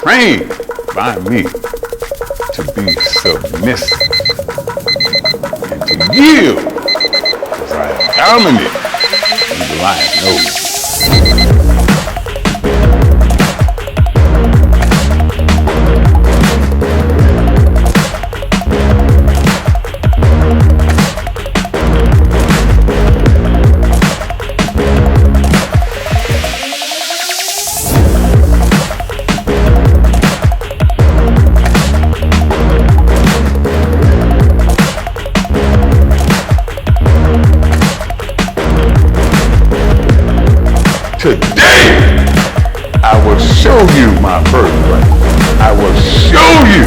trained by me to be submissive and to yield, because I am dominant in the lion nose. Today, I will show you my birthright. I will show you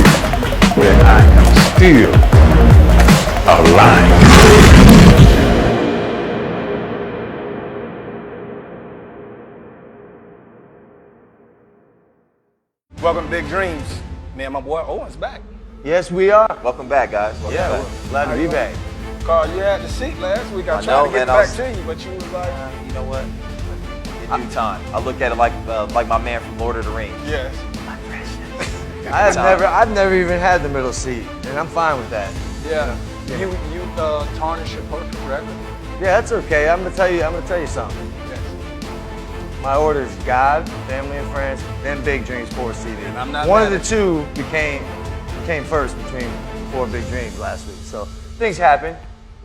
that I am still alive. Welcome to Big Dreams. Me and my boy Owen's back. Yes, we are. Welcome back, guys. Welcome back. Glad to be back. Carl, you had the seat last week. I tried know, to get man, I back was- to you, but you was like, You know what? In due time. I look at it like my man from Lord of the Rings. yes. I've never even had the middle seat, and I'm fine with that. Yeah. You tarnish your perfect record. Yeah, that's okay. I'm gonna tell you something. Yes. My order is God, family and friends, then Big Dreams 4 seated. And I'm not One of mad the two became first between 4 Big Dreams last week. So things happen,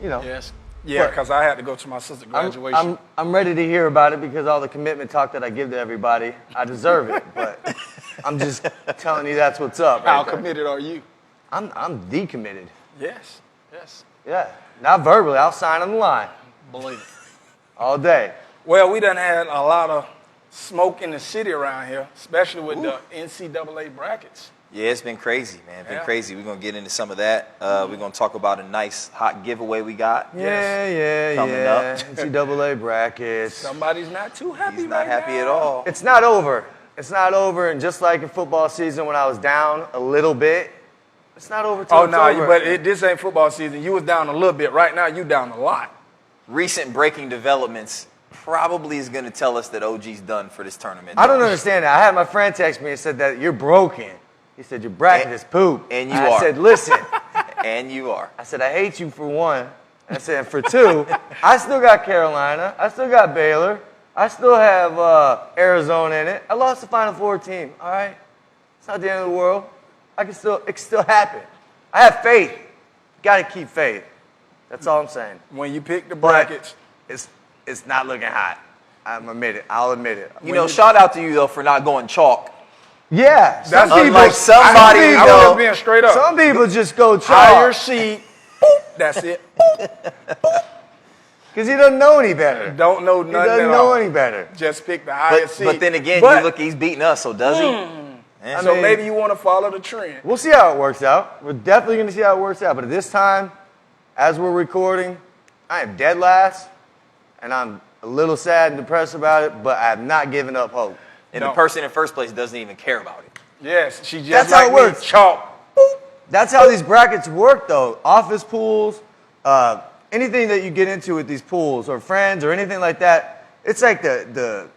you know. Yes. Yeah, But- because I had to go to my sister's graduation. I'm ready to hear about it because all the commitment talk that I give to everybody, I deserve it. But I'm just telling you that's what's up. How right there. committed are you? I'm decommitted. Yes. Yes. Yeah, not verbally. I'll sign on the line Believe it. all day. Well, we done had a lot of smoke in the city around here, especially with the NCAA brackets. Yeah, it's been crazy, man. It's been Yeah. crazy. We're going to get into some of that. We're going to talk about a nice hot giveaway we got. Yeah. Coming up. NCAA brackets. Somebody's not too happy He's not right happy now. at all. It's not over. It's not over. And just like in football season when I was down a little bit, it's not over till Oh, it's no, over. this ain't football season. You was down a little bit. Right now, you down a lot. Recent breaking developments probably is going to tell us that OG's done for this tournament. I don't understand that. I had my friend text me and said that you're broken. He said, your bracket is poop. and you I are. said, listen. And you are. I said, I hate you for one. I said, and for two, I still got Carolina. I still got Baylor. I still have Arizona in it. I lost the Final Four team, all right? It's not the end of the world. It can still happen. I have faith. Got to keep faith. That's all I'm saying. When you pick the But brackets, it's not looking hot. I'll admit it. You know, shout out to you, though, for not going chalk. Yeah. that's Unlike somebody, I you was know, just being straight up. Some people just go Higher chalk seed, boop, that's it. because he doesn't know any better. Don't know He nothing doesn't at know all. any better. Just pick the highest seed. But then again, But- you look, he's beating us, so does he? Yeah. so mean- maybe you want to follow the trend. We'll see how it works out. We're definitely going to see how it works out. But at this time, as we're recording, I am dead last, and I'm a little sad and depressed about it, but I have not given up hope. And No. the person in first place doesn't even care about it. Yes, she just That's like how it me, works. chalk. That's how these brackets work, though. Office pools, anything that you get into with these pools, or friends, or anything like that, it's like the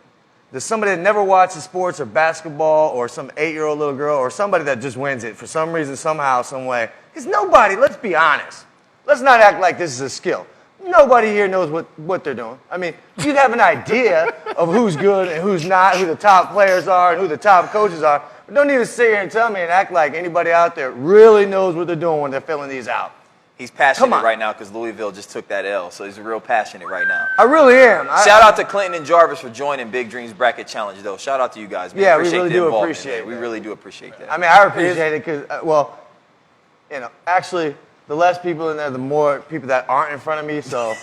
somebody that never watches sports or basketball, or some 8-year-old little girl, or somebody that just wins it for some reason, somehow, some way. Because nobody, let's be honest. Let's not act like this is a skill. Nobody here knows what they're doing. I mean, you'd have an idea of who's good and who's not, who the top players are and who the top coaches are. But don't even sit here and tell me and act like anybody out there really knows what they're doing when they're filling these out. He's passionate on. right now because Louisville just took that L, so he's real passionate right now. I really am. Shout out to Clinton and Jarvis for joining Big Dreams Bracket Challenge, though. Shout out to you guys, man. Yeah, we Appreciate really the do involvement, appreciate man. We that. really do appreciate that. I mean, I appreciate it because, well, you know, actually, the less people in there, the more people that aren't in front of me, so.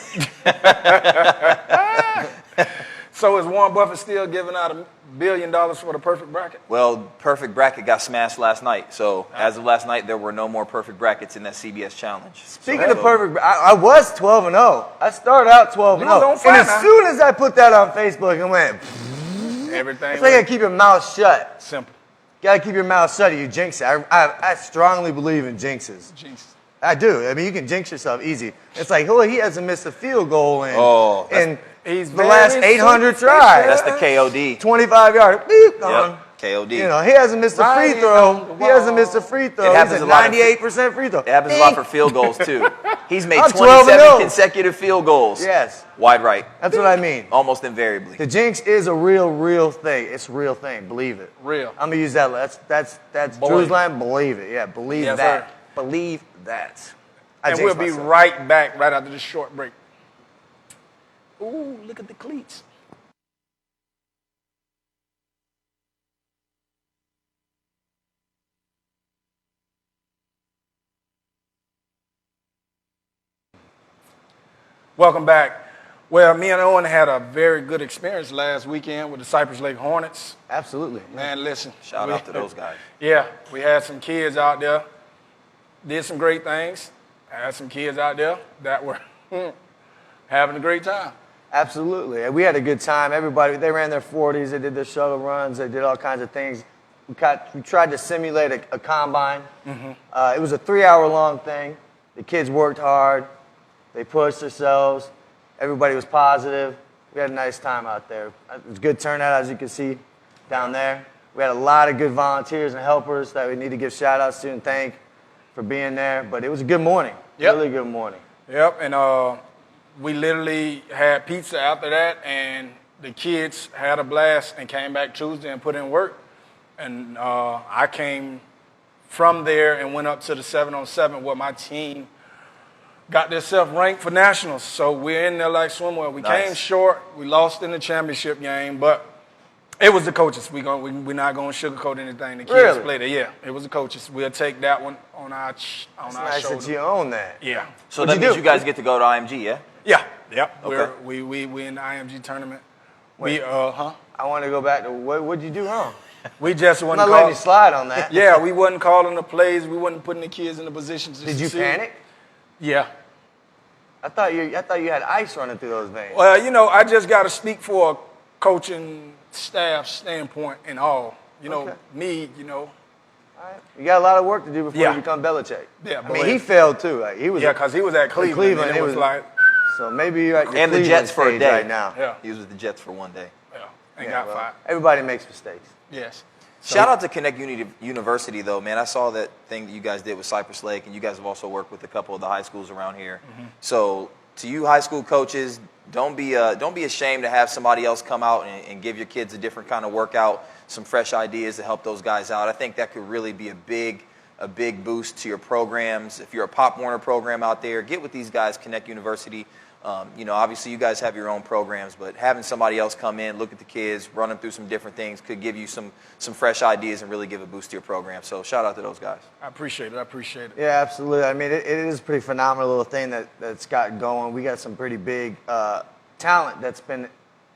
So is Warren Buffett still giving out $1 billion for the perfect bracket? Well, Perfect Bracket got smashed last night, so as of last night, there were no more Perfect Brackets in that CBS Challenge. Speaking of perfect, I was 12-0. I started out 12-0. You was on And fire as now. soon as I put that on Facebook and went, Everything it's like you gotta keep your mouth shut. simple. Gotta keep your mouth shut or you jinx it. I strongly believe in jinxes. Jeez. I do. I mean, you can jinx yourself easy. It's like, oh, he hasn't missed a field goal in He's the last very 800 superstitious. tries. That's the KOD. 25 yards. Beep, gone. Yep. KOD. You know, he hasn't missed a free Right throw. on the He hasn't wall. missed a free throw. It happens He's a at lot of- 98% free throw. It happens a lot for field goals, too. He's made I'm 27 12-0. consecutive field goals. Yes. Wide right. That's what I mean. Almost invariably. The jinx is a real thing. It's a real thing. Believe it. Real. I'm gonna use that. That's Believe Drew's it. line. Believe it. Yeah, believe Yes, that. sir. Believe that. I And jinxed we'll be myself. right back right after this short break. Ooh, look at the cleats. Welcome back. Well, me and Owen had a very good experience last weekend with the Cypress Lake Hornets. Absolutely. Man, listen. Shout out to those guys. Yeah, we had some kids out there, did some great things. Had some kids out there that were having a great time. Absolutely. And we had a good time. Everybody, they ran their 40s. They did their shuttle runs. They did all kinds of things. We tried to simulate a combine. It was a 3-hour-long thing. The kids worked hard. They pushed themselves. Everybody was positive. We had a nice time out there. It was a good turnout, as you can see down there. We had a lot of good volunteers and helpers that we need to give shout-outs to and thank for being there. But it was a good morning. Yep. Really good morning. Yep, and we literally had pizza after that, and the kids had a blast and came back Tuesday and put in work. And I came from there and went up to the 7-on-7 where my team got themselves ranked for nationals. So we're in there like swimwear. We Nice. came short. We lost in the championship game, but it was the coaches. We're not going to sugarcoat anything. The kids Really? played it. Yeah, it was the coaches. We'll take that one on our It's our nice shoulder. that you own that. Yeah. So What'd that you means do? you guys get to go to IMG, yeah? Yeah. Yep. Okay. We in the IMG tournament. Wait. I want to go back to what'd you do wrong? We just I'm wasn't not letting you slide on that. Yeah, we wasn't calling the plays. We wasn't putting the kids in the positions to Did you succeed. panic? Yeah. I thought you had ice running through those veins. Well, I just got to speak for a coaching staff standpoint and all. Okay. Me, All right. You got a lot of work to do before Yeah. you become Belichick. Yeah, I mean, boy. he failed too. Like he was. Yeah, because he was at Cleveland. And it was like, So maybe you're at your And the Cleveland Jets for a stage day. right now. yeah, He was with the Jets for one day. and Yeah, got well, fired. everybody makes mistakes. Yes. Shout out to Connect University, though, man. I saw that thing that you guys did with Cypress Lake, and you guys have also worked with a couple of the high schools around here. So, to you high school coaches, don't be ashamed to have somebody else come out and give your kids a different kind of workout, some fresh ideas to help those guys out. I think that could really be a big boost to your programs. If you're a Pop Warner program out there, get with these guys, Connect University. Obviously you guys have your own programs, but having somebody else come in, look at the kids, run them through some different things could give you some fresh ideas and really give a boost to your program. So shout out to those guys. I appreciate it. Yeah, absolutely. I mean, it is a pretty phenomenal little thing that's got going. We got some pretty big talent that's been,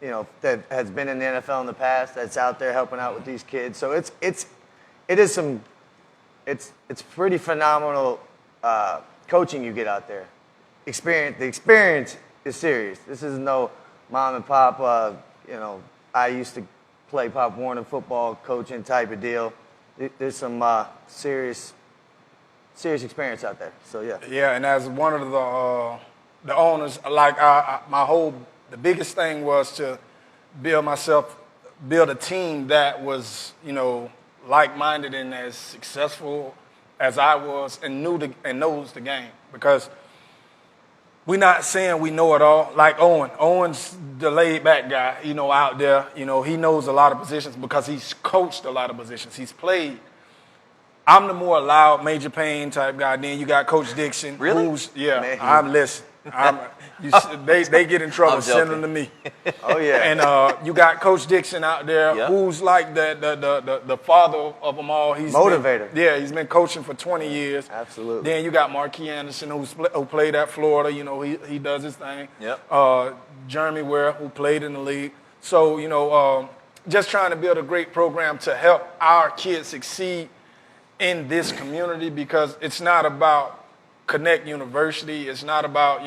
that has been in the NFL in the past that's out there helping out with these kids. So it's pretty phenomenal coaching you get out there. The experience is serious. This is no mom and pop, I used to play Pop Warner football coaching type of deal. There's some serious experience out there. So yeah. Yeah, and as one of the owners, like the biggest thing was to build a team that was, like-minded and as successful as I was and knows the game, because we're not saying we know it all. Like Owen. Owen's the laid-back guy, out there. He knows a lot of positions because he's coached a lot of positions. He's played. I'm the more loud, Major Payne type guy. Then you got Coach Dixon. Really? Man, I'm listening. They get in trouble. I'm Send joking. them to me. Oh yeah. And you got Coach Dixon out there, Yep. who's like the father of them all. He's Motivator. He's been coaching for 20 years. Absolutely. Then you got Marquis Anderson, who played at Florida. He does his thing. Yep. Jeremy Ware, who played in the league. So, just trying to build a great program to help our kids succeed in this community, because it's not about Connect University. It's not about,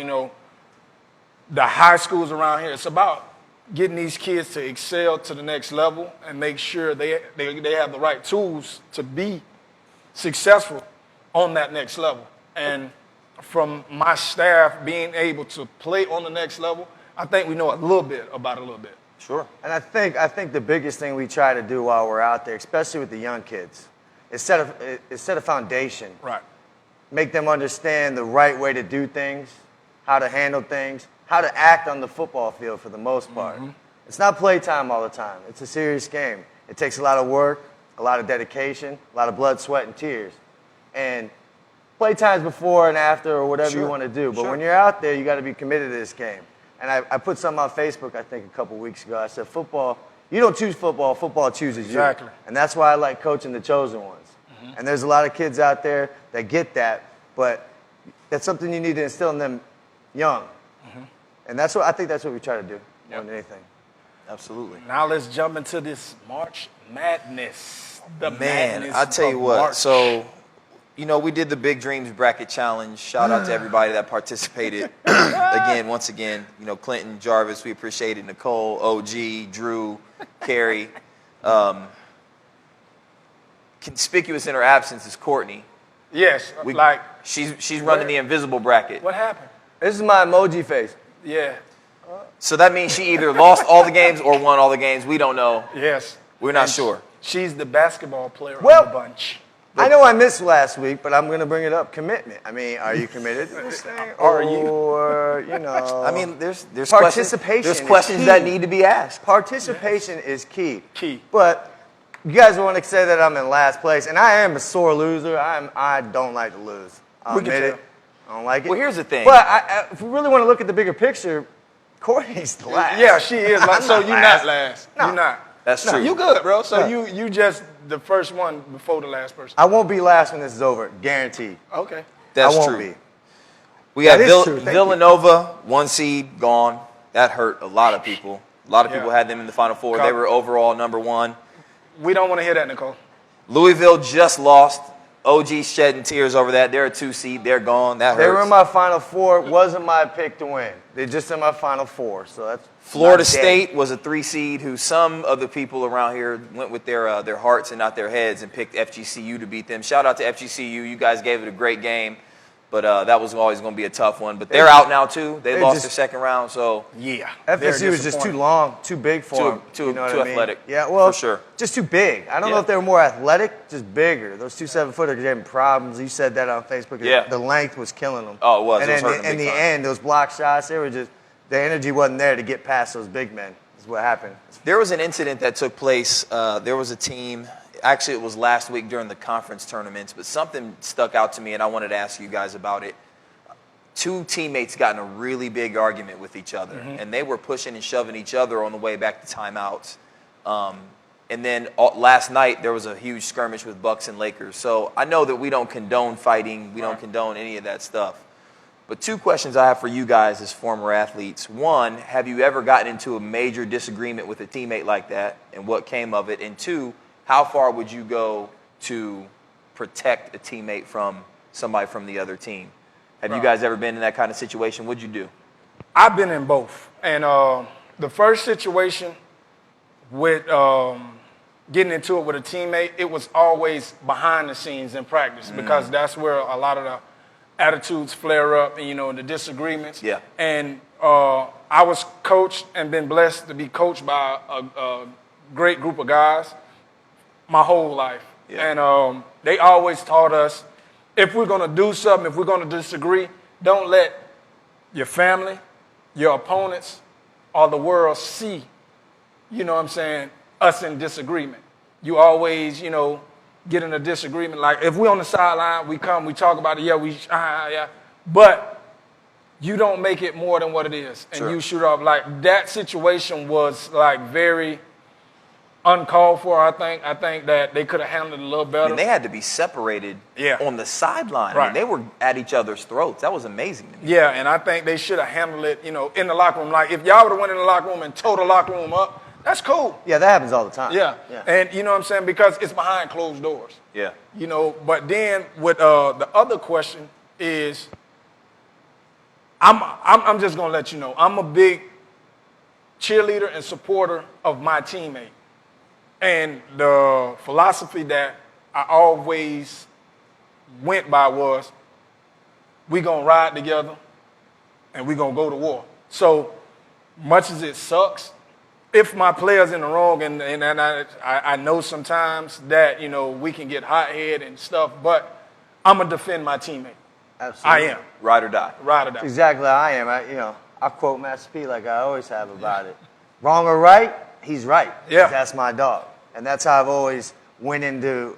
the high schools around here. It's about getting these kids to excel to the next level and make sure they have the right tools to be successful on that next level. And from my staff being able to play on the next level, I think we know a little bit about a little bit. Sure. And I think the biggest thing we try to do while we're out there, especially with the young kids, is set a foundation. Right. Make them understand the right way to do things, how to handle things, how to act on the football field for the most part. It's not playtime all the time. It's a serious game. It takes a lot of work, a lot of dedication, a lot of blood, sweat, and tears. And playtime's before and after or whatever you want to do. But when you're out there, you got to be committed to this game. And I put something on Facebook, I think, a couple weeks ago. I said, football, you don't choose football, football chooses you. Exactly. And that's why I like coaching the chosen ones. And there's a lot of kids out there that get that, but that's something you need to instill in them young. And that's what I think that's what we try to do more than anything. Absolutely. Now let's jump into this March Madness. The Man, madness I tell you of what. March. So, we did the Big Dreams Bracket Challenge. Shout out to everybody that participated. Once again, Clinton, Jarvis, we appreciate it. Nicole, OG, Drew, Carrie. Conspicuous in her absence is Courtney. Yes, She's running the invisible bracket. what happened? This is my emoji face. Yeah. So that means she either lost all the games or won all the games. We don't know. Yes. We're not And sure. She's the basketball player Well- of the bunch. I know I missed last week, but I'm going to bring it up. Commitment. I mean, are you committed to this thing? Are you? Or, I mean, there's Participation There's is questions key. that need to be asked. Participation is key. Key. But you guys want to say that I'm in last place, and I am a sore loser. I don't like to lose. I'll We can admit it. tell. I don't like it. Well, here's the thing. But if we really want to look at the bigger picture, Courtney's the last. Yeah, she is. I'm So not you're last. not last. No. You're not. That's true. You good, bro. So No. you just the first one before the last person. I won't be last when this is over, guaranteed. Okay. That's I won't true. be. We That have is true. Thank you. Villanova, 1 seed, gone. That hurt a lot of people. A lot of people Yeah. had them in the Final Four. They were overall number 1. We don't want to hear that, Nicole. Louisville just lost. OG shedding tears over that. They're a 2 seed. They're gone. That They hurts. were in my Final Four. It wasn't my pick to win. They're just in my Final Four. So that's Florida not dead. State was a 3 seed who some of the people around here went with their hearts and not their heads and picked FGCU to beat them. Shout out to FGCU. You guys gave it a great game, but that was always going to be a tough one. But they're out now, too. They lost their second round, so Yeah. FSU was just too long, too big for them. too you know what too I mean? athletic. Yeah, well, for sure. just too big. I don't know Yeah. if they were more athletic, just bigger. Those 2 7-footers are having problems. You said that on Facebook. Yeah. The length was killing them. Oh, it was. And It was then hurting them in big the time. end, those block shots, they were just, the energy wasn't there to get past those big men. Is what happened. There was an incident that took place. There was a team. Actually, it was last week during the conference tournaments, but something stuck out to me, and I wanted to ask you guys about it. 2 teammates got in a really big argument with each other, and they were pushing and shoving each other on the way back to timeouts. And then last night, there was a huge skirmish with Bucks and Lakers. So I know that we don't condone fighting. We don't condone any of that stuff. But 2 questions I have for you guys as former athletes. 1, have you ever gotten into a major disagreement with a teammate like that, and what came of it? And 2, how far would you go to protect a teammate from somebody from the other team? Have you guys ever been in that kind of situation? What'd you do? I've been in both. And the first situation with getting into it with a teammate, it was always behind the scenes in practice because that's where a lot of the attitudes flare up and, the disagreements. Yeah. And I was coached and been blessed to be coached by a great group of guys my whole life. Yeah. And they always taught us, if we're going to do something, if we're going to disagree, don't let your family, your opponents, or the world see, us in disagreement. You always, get in a disagreement. Like, if we're on the sideline, we come, we talk about it, yeah. But you don't make it more than what it is. And Sure. you shoot off. Like, that situation was, very uncalled for, I think. I think that they could have handled it a little better. And they had to be separated on the sideline. I Right. mean, they were at each other's throats. That was amazing to me. Yeah, and I think they should have handled it, in the locker room. Like, if y'all would have went in the locker room and tore the locker room up, that's cool. Yeah, that happens all the time. Yeah. And you know what I'm saying? Because it's behind closed doors. Yeah. But then with the other question is, I'm just gonna let you know, I'm a big cheerleader and supporter of my teammate. And the philosophy that I always went by was, we gonna ride together and we gonna go to war. So much as it sucks, if my player's in the wrong, and I know sometimes that, we can get hot-headed and stuff, but I'm going to defend my teammate. Absolutely. I am. Ride or die. Ride or die. Exactly how I am. I quote Master P like I always have about it. Wrong or right, he's right. Yeah. That's my dog. And that's how I've always went into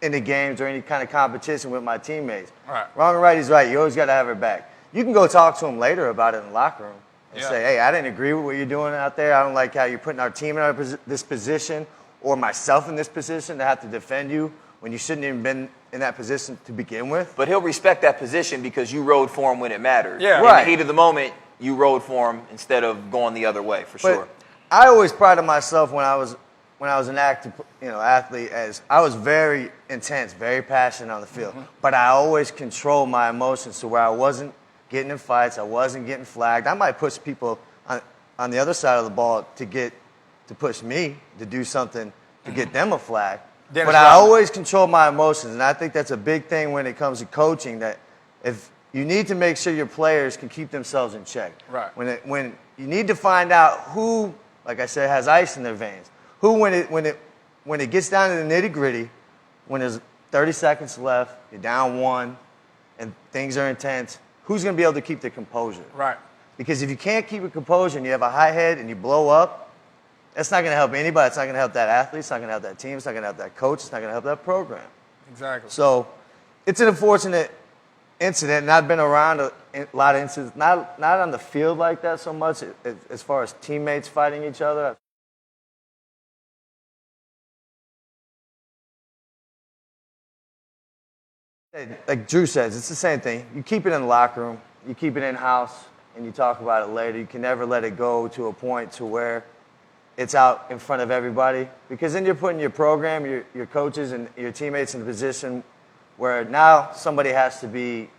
games or any kind of competition with my teammates. Right. Wrong or right, he's right. You always got to have her back. You can go talk to him later about it in the locker room and say, hey, I didn't agree with what you're doing out there. I don't like how you're putting our team in this position or myself in this position to have to defend you when you shouldn't even been in that position to begin with. But he'll respect that position because you rode for him when it mattered. Yeah. Right. In the heat of the moment, you rode for him instead of going the other way, for sure. I always prided myself when I was an active, athlete, as I was very intense, very passionate on the field. But I always controlled my emotions to where I wasn't getting in fights, I wasn't getting flagged. I might push people on the other side of the ball to push me to do something to get them a flag. But I always control my emotions, and I think that's a big thing when it comes to coaching, that if you need to make sure your players can keep themselves in check. Right. When you need to find out who, like I said, has ice in their veins. Who, when it gets down to the nitty-gritty, when there's 30 seconds left, you're down 1, and things are intense, who's going to be able to keep their composure? Right. Because if you can't keep your composure and you have a high head and you blow up, that's not going to help anybody. It's not going to help that athlete. It's not going to help that team. It's not going to help that coach. It's not going to help that program. Exactly. So it's an unfortunate incident, and I've been around a lot of incidents, not on the field like that so much, as far as teammates fighting each other. Like Drew says, it's the same thing. You keep it in the locker room, you keep it in-house, and you talk about it later. You can never let it go to a point to where it's out in front of everybody, because then you're putting your program, your coaches, and your teammates in a position where now somebody has to be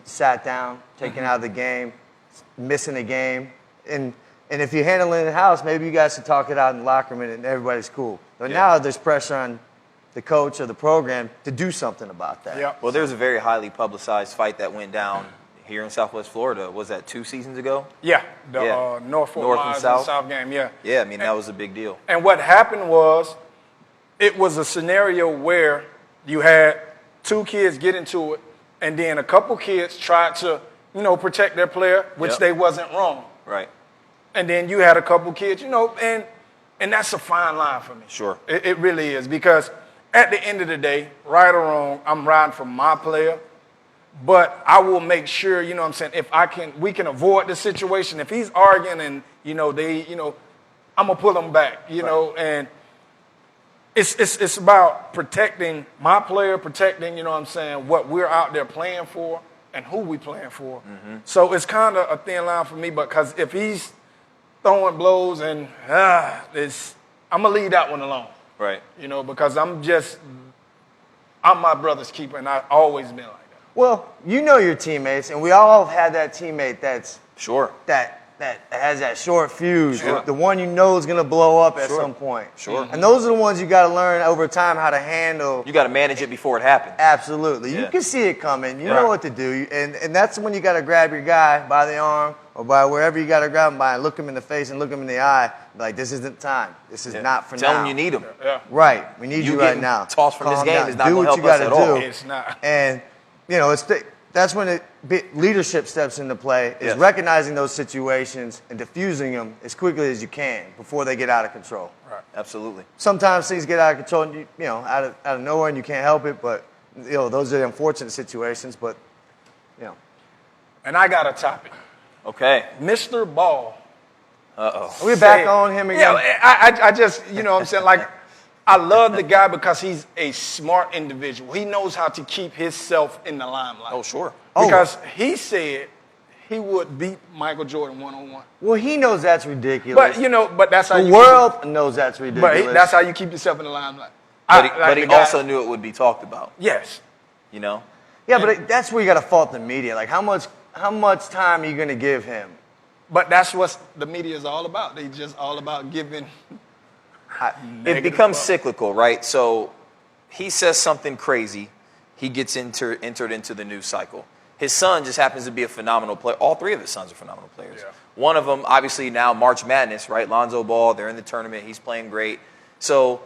sat down, taken out of the game, missing a game, and if you handle it in the house, maybe you guys should talk it out in the locker room and everybody's cool. But now there's pressure on the coach or the program to do something about that. Yeah. Well, there's a very highly publicized fight that went down here in Southwest Florida. Was that 2 seasons ago? Yeah, the North and South. South game, yeah. Yeah, I mean, that was a big deal. And what happened was, it was a scenario where you had 2 kids get into it, and then a couple kids tried to, protect their player, which they wasn't wrong. Right. And then you had a couple kids, and that's a fine line for me. Sure. It really is, because at the end of the day, right or wrong, I'm riding for my player. But I will make sure, if we can avoid the situation. If he's arguing and, I'm going to pull him back, and it's about protecting my player, protecting, what we're out there playing for and who we playing for. Mm-hmm. So it's kind of a thin line for me, because if he's throwing blows and I'm going to leave that one alone. Right. Because I'm my brother's keeper, and I've always been like that. Well, your teammates, and we all have had that teammate that's Sure. that has that short fuse, Sure. the one is going to blow up at some point. Sure. And those are the ones you got to learn over time how to handle. You got to manage it before it happens. Absolutely. Yeah. You can see it coming. You know what to do. And that's when you got to grab your guy by the arm or by wherever you got to grab him by, and look him in the face and look him in the eye. Like, this isn't time. This is not for now. Tell him you need him. Yeah. Right. We need you right getting now. tossed from this Calm game down. is not Do going to what help you us gotta at all. do. It's not. And, that's when leadership steps into play, is Yes. recognizing those situations and diffusing them as quickly as you can before they get out of control. Right. Absolutely. Sometimes things get out of control, and out of nowhere, and you can't help it. But those are the unfortunate situations. But And I got a topic. Okay. Mr. Ball. Uh-oh. are we back on him again? Yeah, I just, like, I love the guy because he's a smart individual. He knows how to keep himself in the limelight. Oh, sure. Because he said he would beat Michael Jordan one-on-one. Well, he knows that's ridiculous. But that's how the world knows that's ridiculous. But that's how you keep yourself in the limelight. But he also knew it would be talked about. Yes. Yeah, but that's where you got to fault the media. Like, how much time are you going to give him? But that's what the media is all about. They just all about giving. It becomes cyclical, right? So he says something crazy, he gets entered into the news cycle. His son just happens to be a phenomenal player. All three of his sons are phenomenal players. Yeah. One of them, obviously now March Madness, right? Lonzo Ball, they're in the tournament. He's playing great. So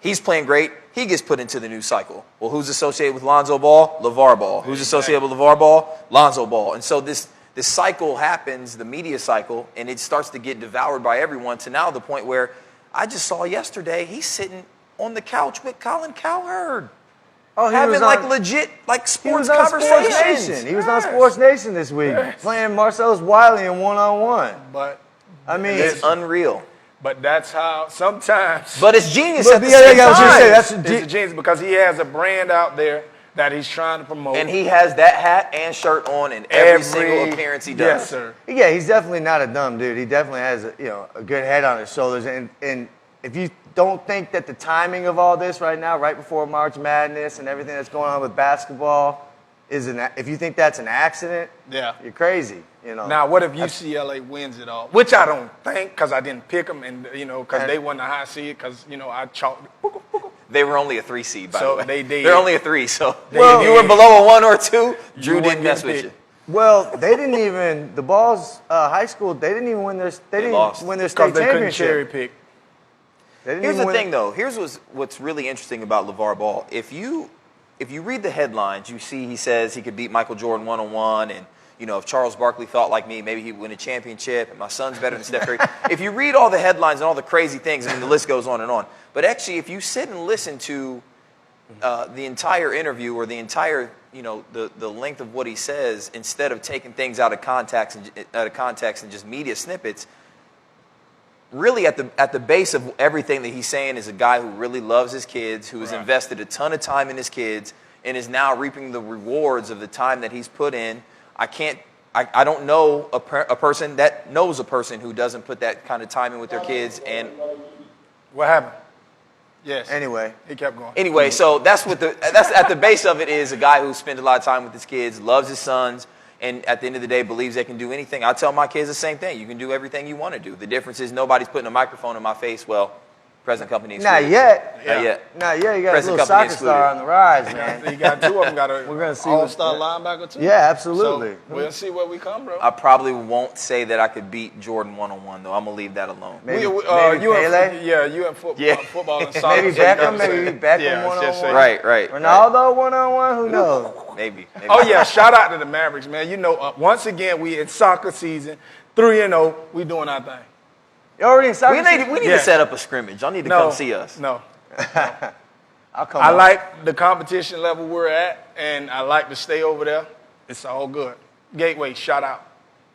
he's playing great. He gets put into the new cycle. Well, who's associated with Lonzo Ball? LeVar Ball. Who's associated with LeVar Ball? Lonzo Ball. And so this cycle happens, the media cycle, and it starts to get devoured by everyone to now the point where I just saw yesterday he's sitting on the couch with Colin Cowherd. Oh, he having was like on, legit like he sports was on conversations. Sports Nation. He was on Sports Nation this week playing Marcellus Wiley in one-on-one. But I mean, It's unreal. But that's how sometimes. But it's genius But at the yeah, same yeah, I was gonna time. say, that's a It's a genius because he has a brand out there that he's trying to promote. And he has that hat and shirt on in every single appearance he does. Yes, sir. yeah, he's definitely not a dumb dude. He definitely has a good head on his shoulders. And if you don't think that the timing of all this right now, right before March Madness and everything that's going on with basketball, if you think that's an accident, Yeah. you're crazy. You know. Now, what if UCLA wins it all? Which I don't think, because I didn't pick them, and because they wasn't a high seed, because I chalked. They were only a 3 seed, by So the way. they did. They're only a 3, so Well- if you were below a 1 or 2, Drew wouldn't didn't get mess with picked. you. Well, they didn't even the Balls high school. They didn't even win their. They didn't lost. win their Because state they couldn't cherry championship. pick. They didn't Here's even the win- thing, though. Here's what's really interesting about LeVar Ball. If you read the headlines, you see he says he could beat Michael Jordan one-on-one, and if Charles Barkley thought like me, maybe he'd win a championship, and my son's better than Steph Curry. If you read all the headlines and all the crazy things, the list goes on and on. But actually, if you sit and listen to the entire interview or the entire, the length of what he says, instead of taking things out of context and just media snippets, really at the base of everything that he's saying is a guy who really loves his kids, who has invested a ton of time in his kids, and is now reaping the rewards of the time that he's put in. I don't know a person that knows a person who doesn't put that kind of time in with their kids. And What happened? Yes. Anyway, He kept going. anyway, so that's at the base of it is a guy who spends a lot of time with his kids, loves his sons, and at the end of the day believes they can do anything. I tell my kids the same thing. You can do everything you want to do. The difference is nobody's putting a microphone in my face. Well, present company excluded. not yet. Not yet. Not yet. You got Present a little company soccer star on the rise, man. You got two of them. Got a We're gonna see all-star what- linebacker too. Yeah, absolutely. So we'll see where we come, bro. I probably won't say that I could beat Jordan one-on-one, though. I'm going to leave that alone. Maybe, you Pele? you in football, Yeah. football and soccer. Maybe so you Beckham. gotta say Maybe it. Beckham Yeah, one just on say one. it. Right. Ronaldo one-on-one. Who knows? Maybe. Oh yeah, shout out to the Mavericks, man. Once again we in soccer season, 3-0. We doing our thing. You already in soccer? We need Yeah. to set up a scrimmage. Y'all need to come see us. No, I'll come. I on. like the competition level we're at, and I like to stay over there. It's all good. Gateway, shout out.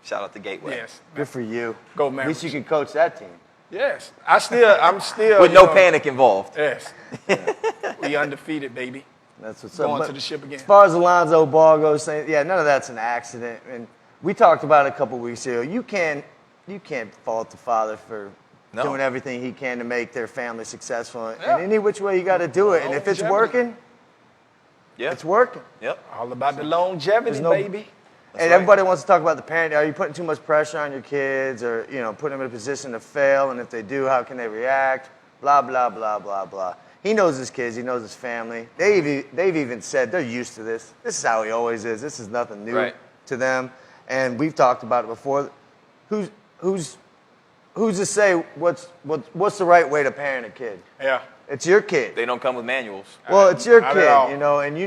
Shout out to Gateway. Yes, Good for you. Go At Mavericks. least you can coach that team. Yes, I'm still With no panic involved. Yes, we undefeated, baby. That's what's Going up. to the ship again. As far as Alonzo Ball goes, saying, yeah, none of that's an accident. And we talked about it a couple weeks ago. You can't fault the father for No. doing everything he can to make their family successful. Yeah. And any which way you got to do it. And if it's Longevity. working, Yeah. it's working. Yep. All about the longevity, There's no- baby. And everybody wants to talk about the parent. Are you putting too much pressure on your kids, or putting them in a position to fail? And if they do, how can they react? Blah blah blah blah blah. He knows his kids. He knows his family. They've even said they're used to this. This is how he always is. This is nothing new Right. to them. And we've talked about it before. Who's to say what's the right way to parent a kid? Yeah. It's your kid. They don't come with manuals. Well, it's your Not at all. kid, and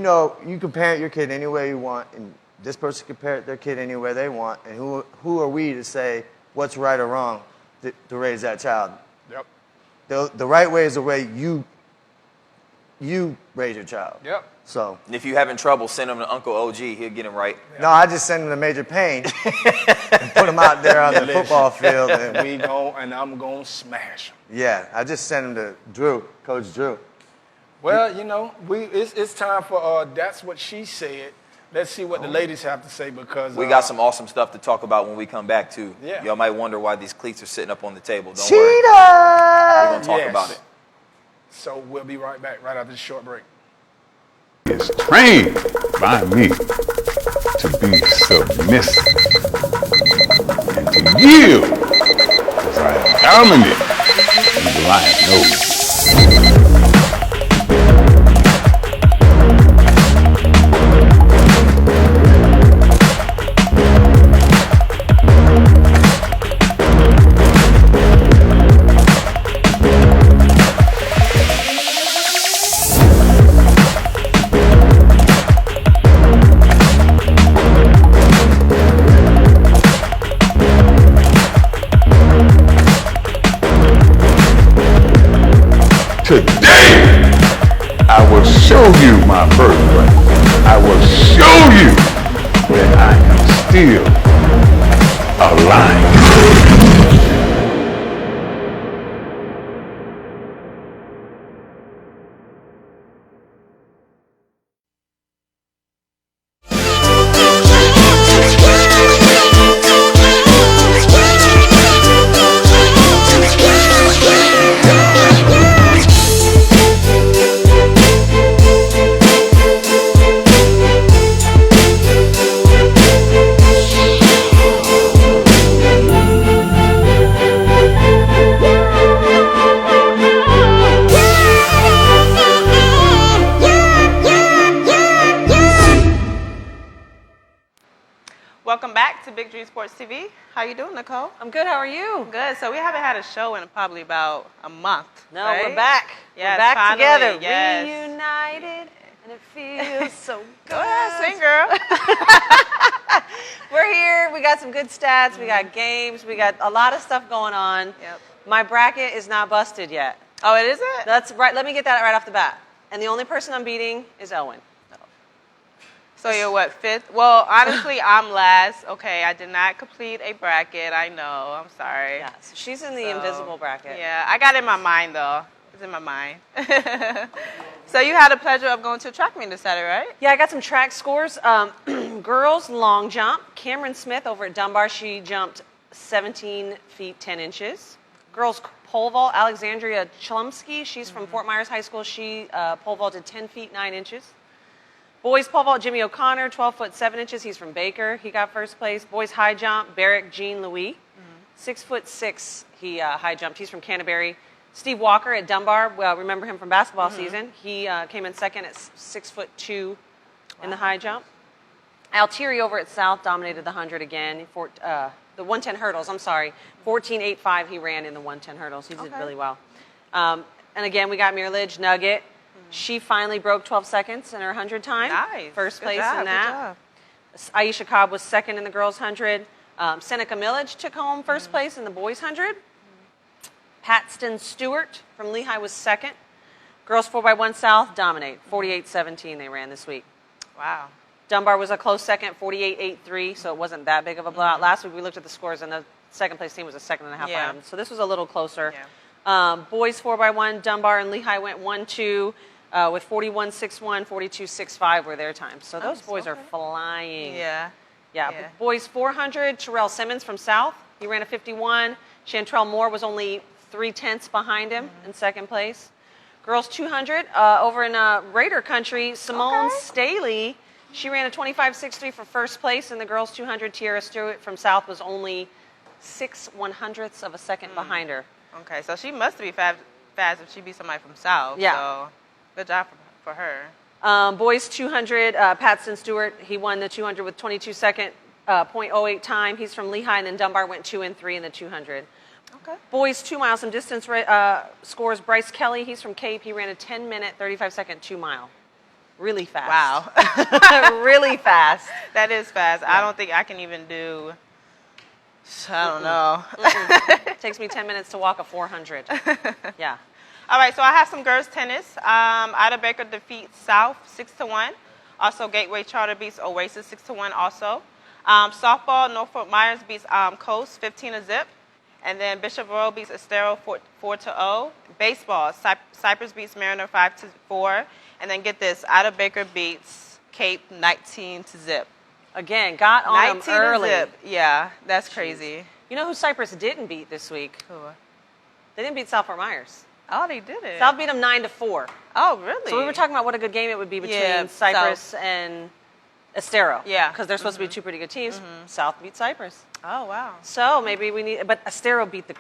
you can parent your kid any way you want, and this person can parent their kid any way they want. And who are we to say what's right or wrong to raise that child? Yep. The right way is the way you raise your child. Yep. So And if you having trouble, send him to Uncle OG. He'll get him right. no, I just send him to Major Payne and put him out there on the football field. And, I'm gonna smash him. yeah, I just send him to Drew, Coach Drew. Well, it's time for that's what she said. Let's see what the ladies have to say because We got some awesome stuff to talk about when we come back, too. Yeah. Y'all might wonder why these cleats are sitting up on the table. Don't Cheetah! worry. We're going to talk Yes. about it. So we'll be right back right after this short break. Is trained by me to be submissive and to yield as I am dominant in the lion nose. you my birthright. I will show you that I am still alive. Welcome back to Big Dream Sports TV. How you doing, Nicole? I'm good. How are you? Good. So we haven't had a show in probably about a month. No, right? we're back. Yes, we're back finally, together, yes. reunited, and it feels so good. Go ahead, sing, girl. We're here. We got some good stats. We got games. We got a lot of stuff going on. Yep. My bracket is not busted yet. Oh, it isn't? That's right. Let me get that right off the bat. And the only person I'm beating is Owen. So you're what, fifth? Well, honestly, I'm last. Okay, I did not complete a bracket. I know. I'm sorry. Yeah, so she's in the invisible bracket. Yeah, I got it in my mind, though. It's in my mind. So you had the pleasure of going to a track meet this Saturday, right? Yeah, I got some track scores. Girls long jump. Cameron Smith over at Dunbar, she jumped 17 feet 10 inches. Girls pole vault, Alexandria Chlumsky, she's from Fort Myers High School. She pole vaulted 10 feet 9 inches. Boys pole vault, Jimmy O'Connor, 12 foot 7 inches. He's from Baker. He got first place. Boys high jump, Barrick Jean Louis, 6 foot 6. He high jumped. He's from Canterbury. Steve Walker at Dunbar. Well, remember him from basketball season. He came in second at 6 foot 2 in the high jump. Altieri over at South dominated the 100 again. The 110 hurdles. I'm sorry, 14.85. He ran in the 110 hurdles. He did really well. And again, we got Mirledge Nugget. She finally broke 12 seconds in her 100 time. Nice. First Good place job, in that. Aisha Cobb was second in the girls' 100. Seneca Millage took home first place in the boys' 100. Paxton Stewart from Lehigh was second. Girls 4x1 South dominate. 48-17 they ran this week. Wow. Dunbar was a close second, 48-8-3, so it wasn't that big of a blowout. Last week we looked at the scores, and the second place team was a second and a half Yeah. behind. So this was a little closer. Yeah. Boys 4x1, Dunbar and Lehigh went 1-2 with 41-6-1, 42-6-5 were their times. So those boys are flying. Yeah. Yeah. Yeah. Boys 400, Terrell Simmons from South. He ran a 51. Chantrell Moore was only 0.3 behind him in second place. Girls 200, over in Raider country, Simone Staley, she ran a 25.63 for first place in the girls 200. Tierra Stewart from South was only 6/100ths of a second behind her. Okay, so she must be fast if she beat somebody from South. Yeah. So good job for her. Boys 200, Paxton Stewart, he won the 200 with 22 second, 0.08 time. He's from Lehigh, and then Dunbar went 2 and 3 in the 200. Okay. Boys 2 miles, some distance scores. Bryce Kelly, he's from Cape. He ran a 10-minute, 35-second 2 mile. Really fast. Wow. Really fast. That is fast. I don't think I can even do, I don't know. Takes me 10 minutes to walk a 400. Yeah. All right, so I have some girls tennis. Ida Baker defeats South 6-1. Also, Gateway Charter beats Oasis 6-1 also. Softball, Norfolk Myers beats Coast 15-0. And then Bishop Royal beats Estero 4-0. Baseball, Cypress beats Mariner 5-4. And then get this, Ida Baker beats Cape 19-0. Again, got on them early. 19-0. Yeah, that's crazy. You know who Cypress didn't beat this week? Who? They didn't beat South Fort Myers. Oh, they did it. South beat them 9-4. Oh, really? So we were talking about what a good game it would be between Yeah, Cypress and Estero. Yeah. Because they're supposed to be two pretty good teams. South beat Cypress. Oh, wow. So maybe we need, but Estero beat the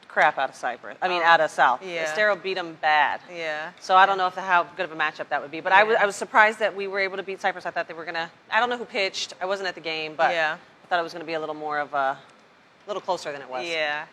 crap out of Cypress. I mean, out of South. Yeah. Estero beat them bad. Yeah. So I don't know how good of a matchup that would be. But I was surprised that we were able to beat Cypress. I thought they were going to, I don't know who pitched. I wasn't at the game, but Yeah. I thought it was going to be a little more of a, little closer than it was. Yeah.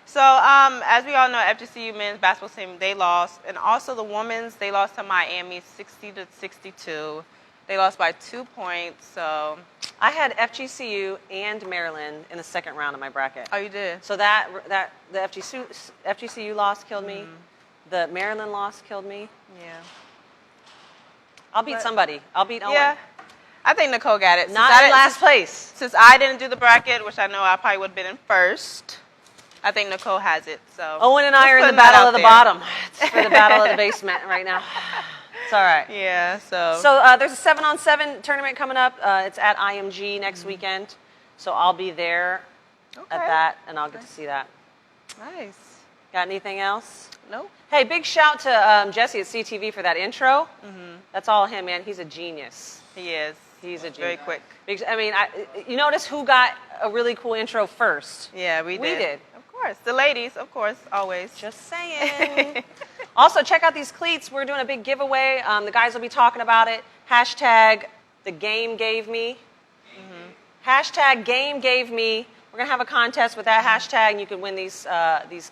So, as we all know, FGCU men's basketball team, they lost. And also the women's, they lost to Miami 60-62. They lost by 2 points, so. I had FGCU and Maryland in the second round of my bracket. Oh, you did? So the FGCU loss killed me. The Maryland loss killed me. Yeah. I'll beat somebody. I'll beat Owen. Yeah. I think Nicole got it. Not in last place. Since I didn't do the bracket, which I know I probably would have been in first, I think Nicole has it. So Owen and I are in the battle of the bottom. It's for the battle of the basement right now. It's all right. Yeah, so. So there's a 7-on-7 tournament coming up. It's at IMG next weekend. So I'll be there at that, and I'll get to see that. Nice. Got anything else? Nope. Hey, big shout to Jesse at CTV for that intro. That's all him, man. He's a genius. He is. He's a genius. Very quick. I mean, you notice who got a really cool intro first? Yeah, we did. We did. Of course. The ladies, of course, always. Just saying. Also, check out these cleats. We're doing a big giveaway. The guys will be talking about it. Hashtag the game gave me. Hashtag game gave me. We're going to have a contest with that hashtag, and you can win these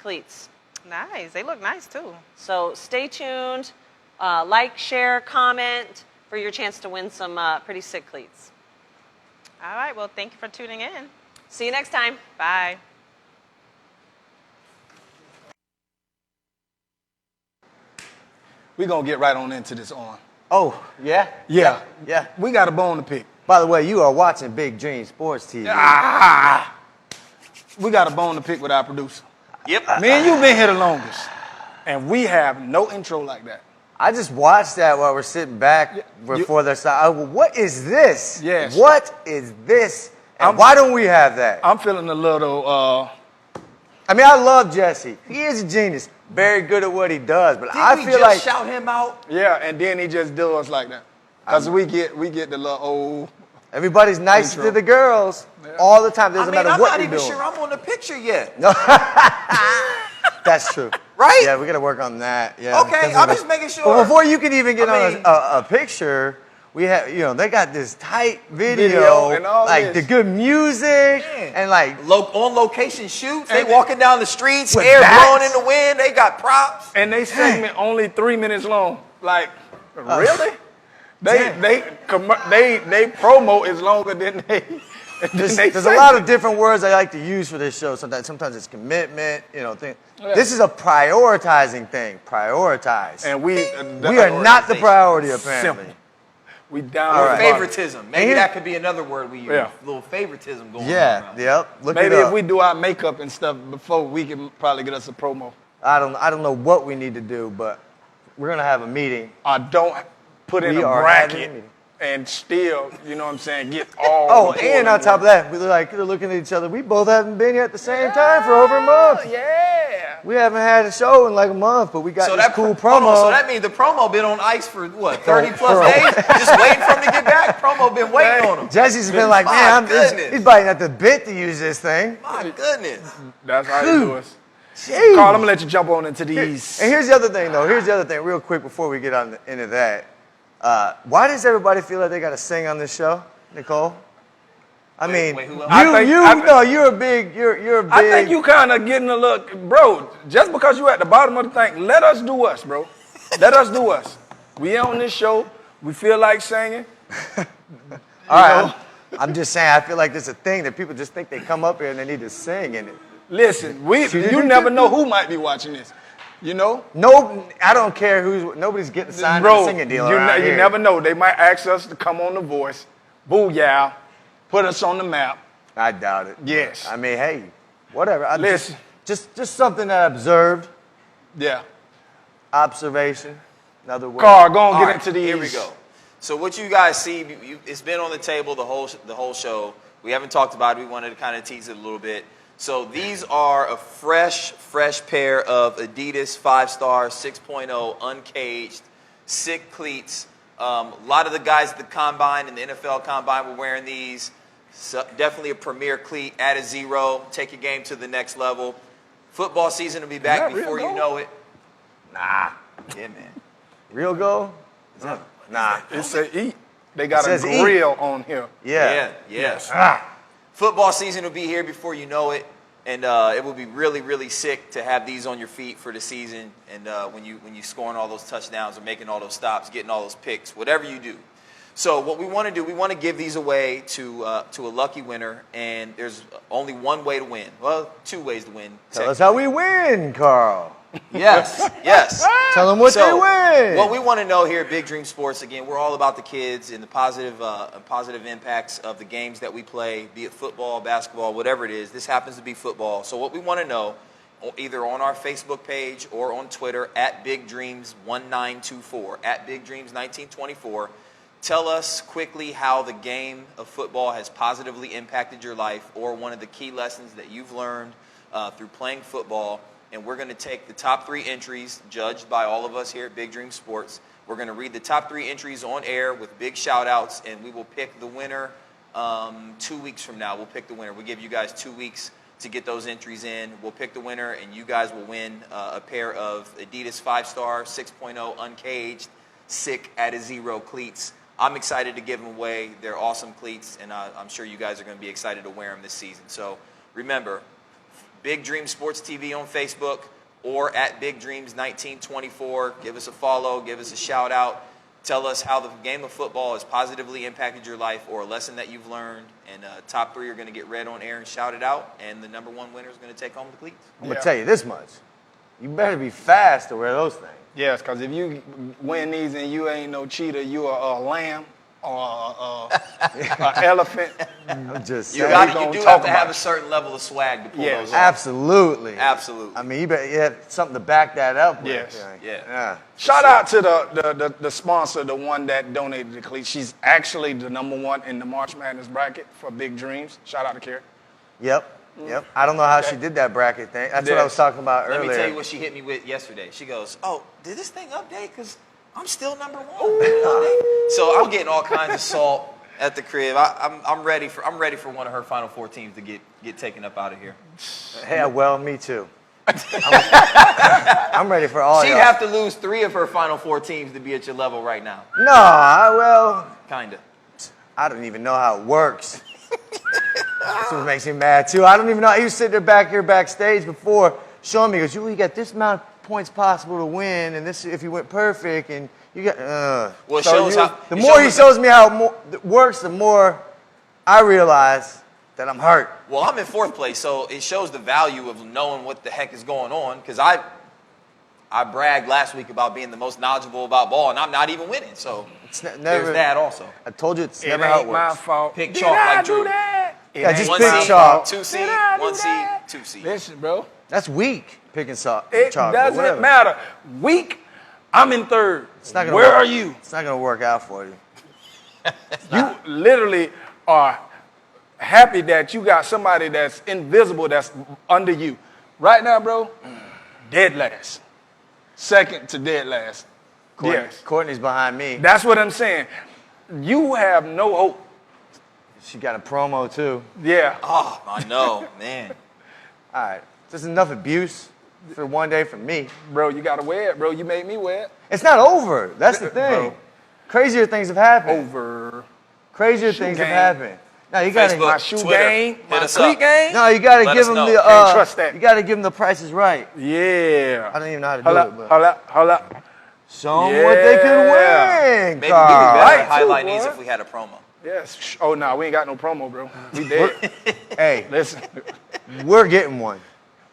cleats. Nice. They look nice, too. So stay tuned. Like, share, comment for your chance to win some pretty sick cleats. All right. Well, thank you for tuning in. See you next time. Bye. We're going to get right on into this on. Oh, yeah? Yeah. Yeah. We got a bone to pick. By the way, you are watching Big Dream Sports TV. We got a bone to pick with our producer. Yep. Man, you've been here the longest. And we have no intro like that. I just watched that while we're sitting back before the side. What is this? Yes. What is this? And why don't we have that? I'm feeling a little, I mean, I love Jesse. He is a genius. Very good at what he does. But I feel like shout him out? yeah, and then he just do us like that. Because we get the little old. everybody's nice Intro. to the girls all the time. Doesn't matter I'm what not you're even doing. sure I'm on the picture yet. That's true. Right? Yeah, we got to work on that. Yeah. Okay, I'm just making sure. Well, before you can even get I mean- on a picture, we have, they got this tight video Video and all like this. the good music and like On location shoots, they walking down the streets, With air bats. blowing in the wind, they got props. And they segment only 3 minutes long. Like, really? They promo is longer than they. there's a lot of different words I like to use for this show. Sometimes it's commitment, thing. Yeah. This is a prioritizing thing. Prioritize. And we are not the priority apparently. Simple. We down All on right. the bottom. Favoritism. Maybe here- that could be another word we use. Yeah. A little favoritism going Yeah. on. Yep. Look Maybe it if up. we do our makeup and stuff before, we can probably get us a promo. I don't know what we need to do, but we're gonna have a meeting. I don't put in We a are having a bracket meeting. and still, you know what I'm saying, get all. Oh, the and on top of that, we're looking at each other. We both haven't been here at the same time for over a month. Yeah. We haven't had a show in like a month, but we got So this that cool hold promo. on, so that means the promo been on ice for what, 30 For- plus days? Just waiting for him to get back. Promo been waiting on him. Jesse's been like, My man, goodness. he's biting at the bit to use this thing. My goodness. That's how you do it. Jeez. Carl, I'm gonna let you jump on into these. And here's the other thing, though. Here's the other thing, real quick, before we get on into that. Why does everybody feel like they got to sing on this show, Nicole? I mean, wait, who else? you're a big. I think you kind of getting a look, bro. Just because you at the bottom of the thing, let us do us, bro. Let us do us. We on this show. We feel like singing. All right. I'm just saying. I feel like there's a thing that people just think they come up here and they need to sing in it. Listen, you never know who might be watching this. No, I don't care nobody's getting signed to Bro, a singing deal you around here. never know. They might ask us to come on The Voice. Booyah. Put us on the map. I doubt it. Yes. I mean, hey, whatever. Listen. Just something that I observed. Yeah. Observation. Another word. Carl, go on, All get right, into these. Here we go. So what you guys see, it's been on the table the whole show. We haven't talked about it. We wanted to kind of tease it a little bit. So these are a fresh pair of Adidas 5-star 6.0 uncaged, sick cleats. A lot of the guys at the Combine and the NFL Combine were wearing these. So definitely a premier cleat, add a zero, take your game to the next level. Football season will be back that real before you gold? know it. Nah. Yeah, man. Real gold? Nah. It say eat. They got It a says eat. grill on here. Yeah. Yes. Ah. Football season will be here before you know it, and it will be really, really sick to have these on your feet for the season. And when you scoring all those touchdowns or making all those stops, getting all those picks, whatever you do. So what we want to do, we want to give these away to a lucky winner, and there's only one way to win. Well, two ways to win. Tell us how we win, Carl. Yes, yes. Tell them what they win. What we want to know here at Big Dream Sports, again, we're all about the kids and the positive impacts of the games that we play, be it football, basketball, whatever it is. This happens to be football. So what we want to know, either on our Facebook page or on Twitter, at Big Dreams 1924, at Big Dreams 1924, tell us quickly how the game of football has positively impacted your life or one of the key lessons that you've learned through playing football. And we're going to take the top 3 entries judged by all of us here at Big Dream Sports. We're going to read the top 3 entries on air with big shout outs, and we will pick the winner 2 weeks from now. We'll pick the winner. We give you guys 2 weeks to get those entries in. We'll pick the winner, and you guys will win a pair of Adidas 5-star 6.0 uncaged sick at a zero cleats. I'm excited to give them away. They're awesome cleats, and I'm sure you guys are going to be excited to wear them this season. So remember, Big Dream Sports TV on Facebook or at Big Dreams 1924. Give us a follow. Give us a shout out. Tell us how the game of football has positively impacted your life or a lesson that you've learned. And top 3 are going to get read on air and shouted out. And the number 1 winner is going to take home the cleats. I'm going to tell you this much. You better be fast to wear those things. Yes, because if you win these and you ain't no cheetah, you are a lamb or an elephant. I'm just You saying. do have to have a certain level of swag to pull those off. Absolutely. Absolutely. I mean, you have something to back that up with. Yes. Yeah. Shout out to the sponsor, the one that donated the cleats. She's actually the number 1 in the March Madness bracket for Big Dreams. Shout out to Carrie. Yep. I don't know how she did that bracket thing. That's what I was talking about earlier. Let me tell you what she hit me with yesterday. She goes, "Oh, did this thing update? Because I'm still number 1." So I'm getting all kinds of salt at the crib. I'm ready for one of her Final Four teams to get taken up out of here. Hey, well, me too. I'm ready for all She'd y'all. have to lose 3 of her Final Four teams to be at your level right now. No, Kinda. I don't even know how it works. That's what makes me mad too. I don't even know. He was sitting there back here backstage before showing me. He goes, you got this amount of points possible to win, and this if you went perfect, and you got. Well, it shows how. The more he shows me how it works, the more I realize that I'm hurt. Well, I'm in 4th place, so it shows the value of knowing what the heck is going on. Because I bragged last week about being the most knowledgeable about ball, and I'm not even winning. So Never, there's that also. I told you it's It never how it ain't my works. fault. Pick Did chalk I like do Drew. that? Yeah, just One pick seed, chalk. 2 seed, Did I do 1 seed, that? 2 seed. Listen, bro. That's weak. Picking chalk. It but doesn't whatever. matter. Week, I'm in 3rd. It's not gonna Where work. are you? It's not gonna work out for you. You literally are happy that you got somebody that's invisible that's under you. Right now, bro, dead last. 2nd to dead last. Yes. Courtney's behind me. That's what I'm saying. You have no hope. She got a promo too. Yeah. Oh, I know, man. All right, there's enough abuse for one day from me. Bro, you got to wear it, bro. You made me wear it. It's not over. That's the thing. Bro. Crazier things have happened. Over. Crazier Shoe things game. have happened. Now you gotta. Facebook. My shoe Twitter. game, Hit my us cleat up. game. No, you gotta Let give us them know. the. Can't trust that. You gotta give them the prices right. Yeah. I don't even know how to do Hold it, up, but hold up. show them what they can Yeah. win. Maybe we could Carl. better Right, highlight too, these boy. if we had a promo. Yes. Oh, no, we ain't got no promo, bro. We dead. Hey, Listen, we're getting one.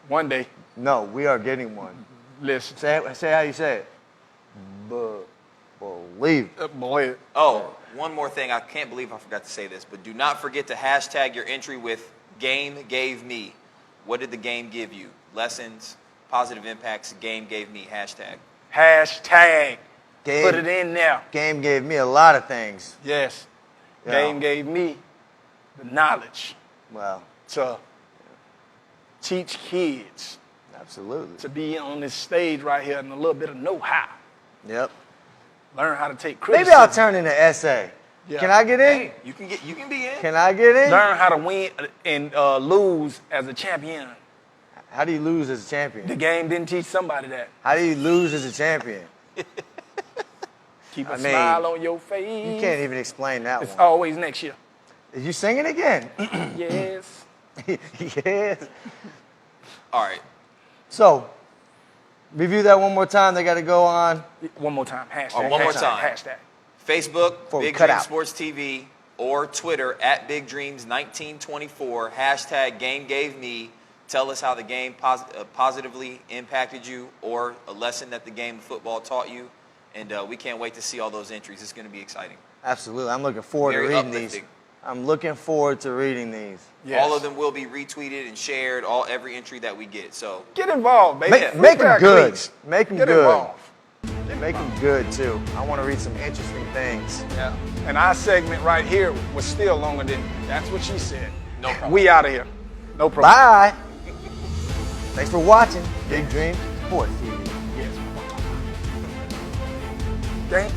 one day, No, we are getting one. listen. Say how you say it. Believe. Boy, Oh, one more thing. I can't believe I forgot to say this, but do not forget to hashtag your entry with Game Gave Me. What did the game give you? Lessons, positive impacts, game gave me, hashtag. hashtag. Game, Put it in there. Game gave me a lot of things. Yes. Yeah. Game gave me the knowledge Well, to teach kids absolutely. to be on this stage right here and a little bit of know-how. Yep. Learn how to take criticism. Maybe I'll turn in an essay. Yeah. Can I get in? Hey, you can be in. Can I get in? Learn how to win and lose as a champion. How do you lose as a The champion? game didn't teach somebody that. How do you lose as a champion? Keep a I mean, smile on your face. You can't even explain that It's one. always next year. Is you singing again? Yes. Yes. All right. So, review that one more time. They got to go on. One more time. Hashtag. Oh, one more hashtag, time. Hashtag. Facebook, Before we Big cut Dream out. Sports TV, or Twitter at Big Dreams 1924, hashtag Game Gave Me. Tell us how the game positively impacted you or a lesson that the game of football taught you. And we can't wait to see all those entries. It's going to be exciting. Absolutely. I'm looking forward Very to reading uplifting. these. I'm looking forward to reading these. Yes. All of them will be retweeted and shared, every entry that we get. So Get involved, baby. Make them Cheetah good. Cleats. Make them Get good. involved. Make them good, too. I want to read some interesting things. Yeah. And our segment right here was still longer than that's what she said. No problem. We out of here. No problem. Bye. Thanks for watching Big Dream Sports TV. Yes. Thank